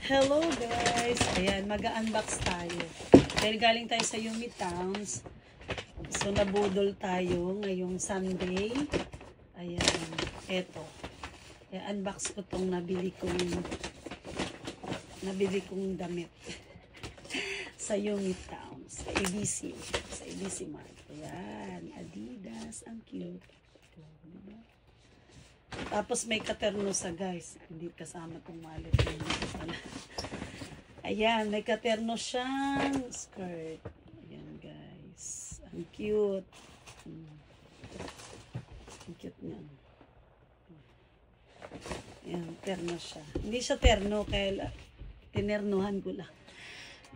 Hello guys! Ayan, mag-unbox tayo. Dahil galing tayo sa Yumi Towns. So, nabudol tayo ngayong Sunday. Ayan, eto. Ayan, unbox ko tong nabili kong damit. Sa Yumi Towns. Sa ABC. Sa ABC Mart. Ayan, Adidas. Ang cute. Diba? Tapos may katerno sa guys. Hindi kasama tong wallet. Ayan, may katerno siyang skirt. Ayan guys. Ang cute. Ang cute niya. Ayan, terno siya. Hindi siya terno, kaya tinernuhan ko lang.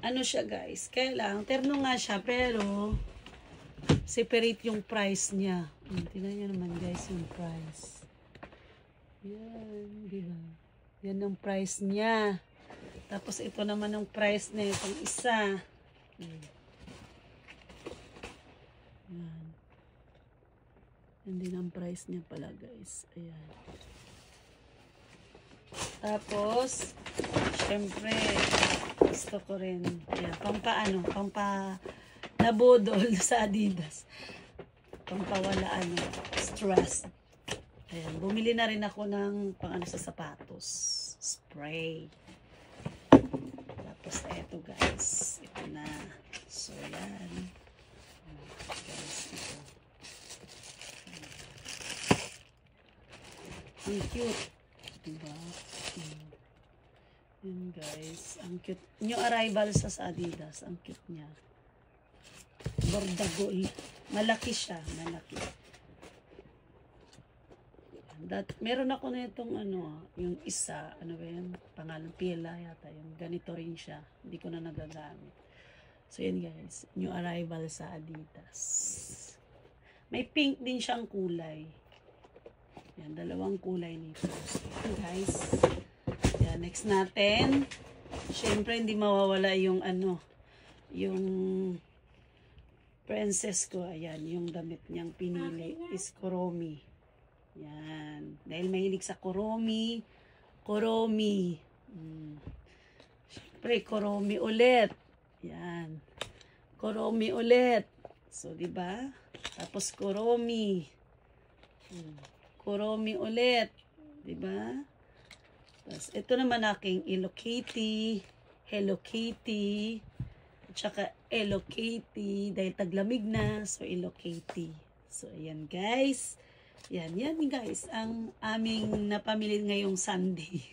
Ano siya guys? Kaya lang, terno nga siya, pero separate yung price niya. Tingnan nyo naman guys yung price. Yan, diba? Yan ang price niya. Tapos ito naman ang price na itong isa. Yan. Yan din ang price niya pala guys. Ayan. Tapos, syempre, gusto ko rin. Ayan, pampa nabudol sa Adidas. Pampawala stress. Ayan, bumili na rin ako ng sa sapatos. Spray. Tapos, eto guys. Ito na. So, yan. Guys, ito. Ang cute. Diba? Yan guys. Ang cute. New arrival sa Adidas. Ang cute niya. Bordagol. Malaki siya. Malaki. Meron ako na itong yung isa, ba yan? Pangalan Pila yata. Yung ganito rin siya. Hindi ko na nagagamit. So yan guys. New arrival sa Adidas. May pink din siyang kulay. Yan, dalawang kulay nito. So, guys. Yan, next natin. Siyempre, hindi mawawala yung yung princess ko. Ayan, yung damit niyang pinili is Kuromi. Yan. Dahil mahilig sa Kuromi. Kuromi. Siyempre, Kuromi ulit. Yan. Kuromi ulit. So, diba? Tapos, Kuromi. Kuromi ulit. Diba? Tapos, ito naman aking Hello Kitty. Hello Kitty. At saka Hello Kitty. Dahil taglamig na. So, Hello Kitty. So, ayan guys. Yan guys. Ang aming napamili ngayong Sunday.